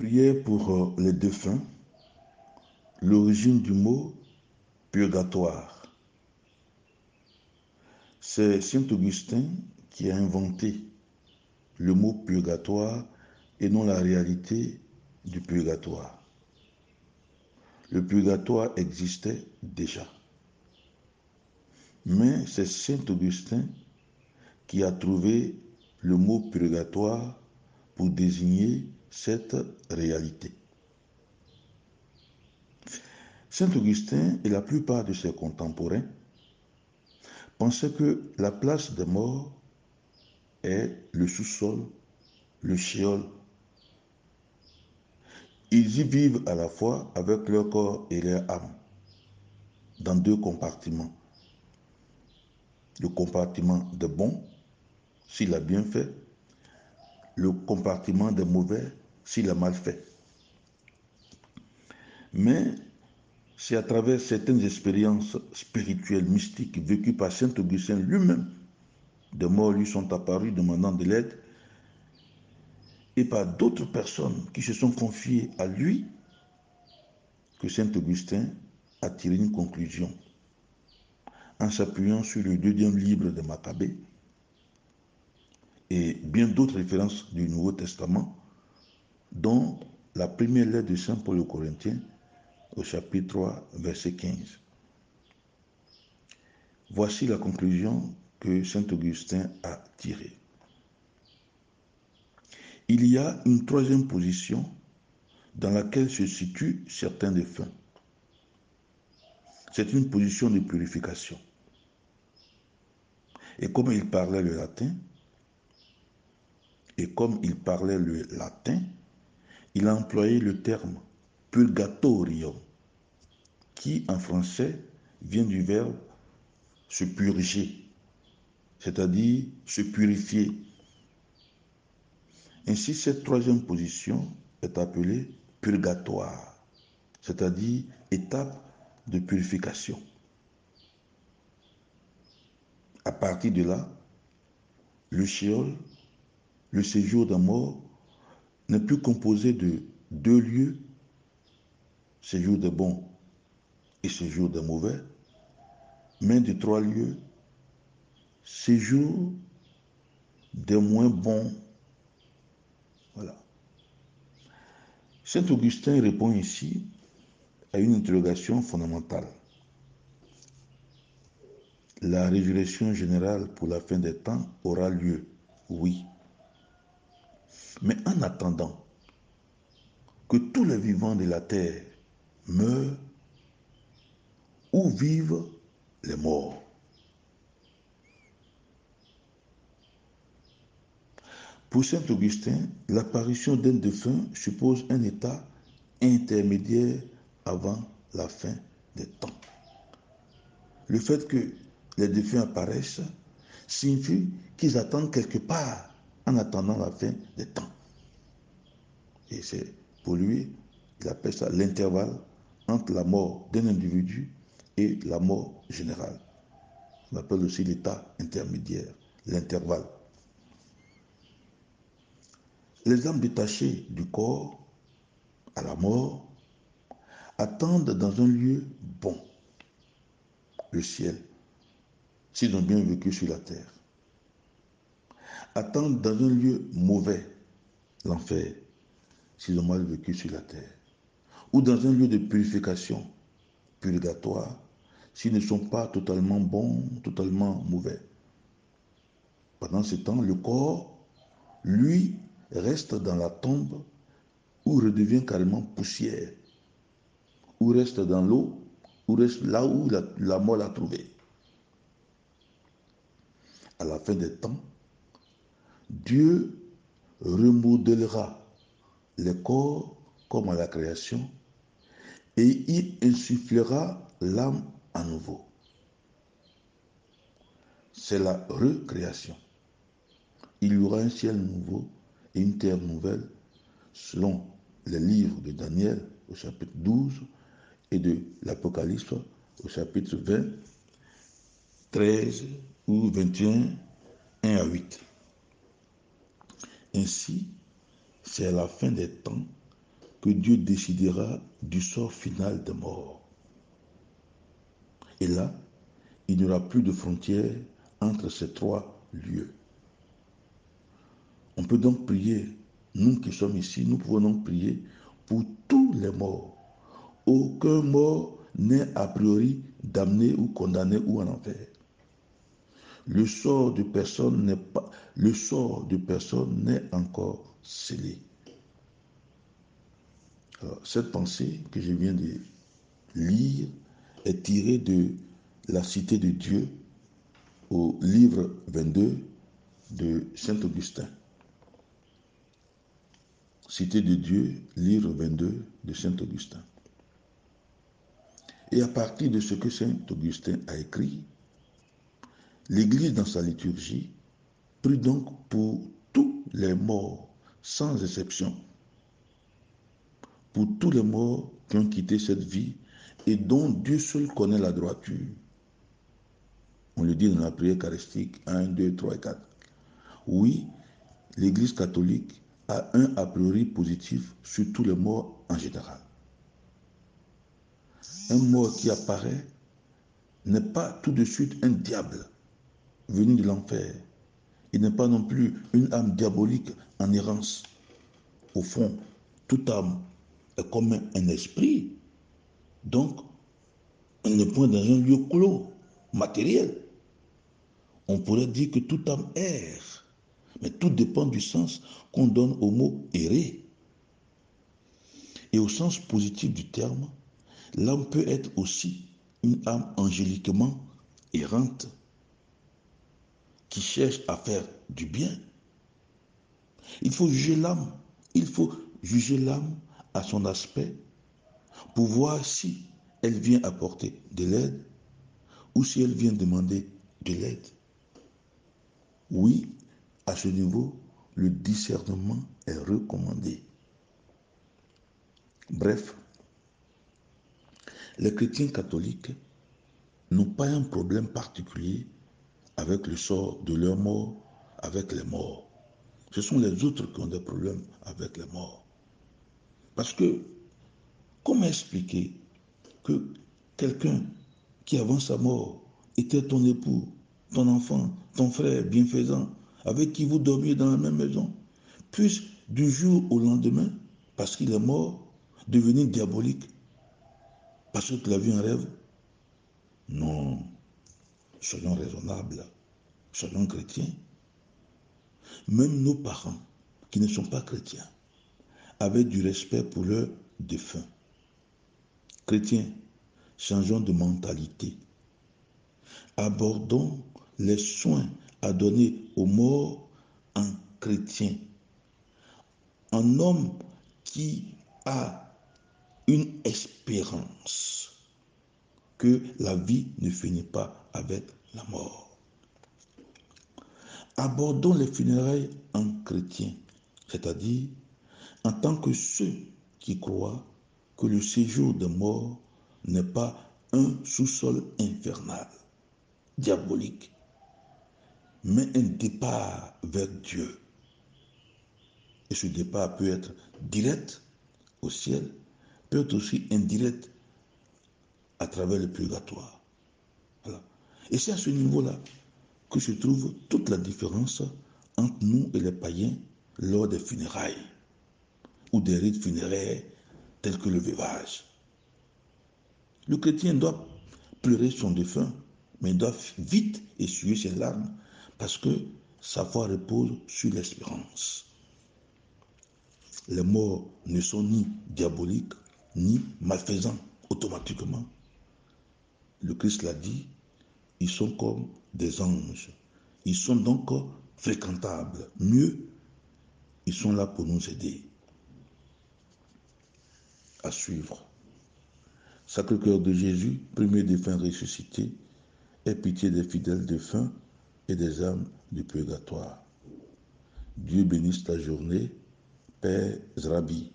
Prière pour les défunts. L'origine du mot purgatoire. C'est saint Augustin qui a inventé le mot purgatoire et non la réalité du purgatoire. Le purgatoire existait déjà. Mais c'est saint Augustin qui a trouvé le mot purgatoire pour désigner cette réalité. Saint Augustin et la plupart de ses contemporains pensaient que la place des morts est le sous-sol, le shéol. Ils y vivent à la fois avec leur corps et leur âme, dans deux compartiments. Le compartiment des bons, s'il a bien fait, le compartiment des mauvais, s'il a mal fait. Mais c'est à travers certaines expériences spirituelles, mystiques, vécues par saint Augustin lui-même, des morts lui sont apparus demandant de l'aide, et par d'autres personnes qui se sont confiées à lui, que saint Augustin a tiré une conclusion en s'appuyant sur le 2e livre de Maccabée et bien d'autres références du Nouveau Testament, dont la première lettre de saint Paul aux Corinthiens au chapitre 3, verset 15. Voici la conclusion que saint Augustin a tirée. Il y a une troisième position dans laquelle se situent certains défunts. C'est une position de purification. Et comme il parlait le latin, il a employé le terme purgatorium, qui en français vient du verbe se purger, c'est-à-dire se purifier. Ainsi, cette troisième position est appelée purgatoire, c'est-à-dire étape de purification. À partir de là, le shéol, le séjour des morts, n'est plus composé de 2 lieux, séjour des bons et séjour des mauvais, mais de 3 lieux, séjour des moins bons. Voilà. Saint Augustin répond ici à une interrogation fondamentale. La résurrection générale pour la fin des temps aura lieu, oui. Mais en attendant que tous les vivants de la terre meurent, où vivent les morts? Pour saint Augustin, l'apparition d'un défunt suppose un état intermédiaire avant la fin des temps. Le fait que les défunts apparaissent signifie qu'ils attendent quelque part en attendant la fin des temps. Et c'est pour lui, il appelle ça l'intervalle entre la mort d'un individu et la mort générale. On appelle aussi l'état intermédiaire, l'intervalle. Les âmes détachées du corps à la mort attendent dans un lieu bon, le ciel, s'ils ont bien vécu sur la terre. Attendent dans un lieu mauvais, l'enfer, s'ils ont mal vécu sur la terre. Ou dans un lieu de purification, purgatoire, s'ils ne sont pas totalement bons, totalement mauvais. Pendant ce temps, le corps, lui, reste dans la tombe ou redevient carrément poussière, ou reste dans l'eau, ou reste là où la mort l'a trouvé. À la fin des temps, Dieu remodèlera les corps comme à la création et il insufflera l'âme à nouveau. C'est la recréation. Il y aura un ciel nouveau et une terre nouvelle selon les livres de Daniel au chapitre 12 et de l'Apocalypse au chapitre 20, 13 ou 21, 1 à 8. Ainsi, c'est à la fin des temps que Dieu décidera du sort final des morts. Et là, il n'y aura plus de frontières entre ces trois lieux. On peut donc prier, nous qui sommes ici, nous pouvons donc prier pour tous les morts. Aucun mort n'est a priori damné ou condamné ou en enfer. Le sort de personne n'est encore scellé. Alors, cette pensée que je viens de lire est tirée de la Cité de Dieu au livre 22 de Saint-Augustin. Cité de Dieu, livre 22 de Saint-Augustin. Et à partir de ce que Saint-Augustin a écrit, l'Église dans sa liturgie prie donc pour tous les morts, sans exception, pour tous les morts qui ont quitté cette vie et dont Dieu seul connaît la droiture. On le dit dans la prière eucharistique 1, 2, 3 et 4. Oui, l'Église catholique a un a priori positif sur tous les morts en général. Un mort qui apparaît n'est pas tout de suite un diable venu de l'enfer. Il n'est pas non plus une âme diabolique en errance. Au fond, toute âme est comme un esprit. Donc, elle n'est point dans un lieu clos, matériel. On pourrait dire que toute âme erre. Mais tout dépend du sens qu'on donne au mot errer. Et au sens positif du terme, l'âme peut être aussi une âme angéliquement errante qui cherche à faire du bien. Il faut juger l'âme à son aspect pour voir si elle vient apporter de l'aide ou si elle vient demander de l'aide. Oui, à ce niveau, le discernement est recommandé. Bref, les chrétiens catholiques n'ont pas un problème particulier avec le sort de leur mort, avec les morts. Ce sont les autres qui ont des problèmes avec les morts. Parce que, comment expliquer que quelqu'un qui avant sa mort était ton époux, ton enfant, ton frère bienfaisant, avec qui vous dormiez dans la même maison, puisse du jour au lendemain, parce qu'il est mort, devenir diabolique, parce que tu l'as vu en rêve? Non, soyons raisonnables, soyons chrétiens. Même nos parents, qui ne sont pas chrétiens, avaient du respect pour leurs défunts. Chrétiens, changeons de mentalité. Abordons les soins à donner aux morts en chrétien. Un homme qui a une espérance que la vie ne finit pas avec la mort. Abordons les funérailles en chrétien, c'est-à-dire en tant que ceux qui croient que le séjour des morts n'est pas un sous-sol infernal, diabolique, mais un départ vers Dieu. Et ce départ peut être direct au ciel, peut être aussi indirect à travers le purgatoire. Voilà. Et c'est à ce niveau-là que se trouve toute la différence entre nous et les païens lors des funérailles ou des rites funéraires tels que le veuvage. Le chrétien doit pleurer son défunt, mais il doit vite essuyer ses larmes parce que sa foi repose sur l'espérance. Les morts ne sont ni diaboliques ni malfaisants automatiquement. Le Christ l'a dit, ils sont comme des anges. Ils sont donc fréquentables. Mieux, ils sont là pour nous aider à suivre. Sacré-Cœur de Jésus, premier défunt ressuscité, aie pitié des fidèles défunts et des âmes du purgatoire. Dieu bénisse ta journée, Père Zrabi.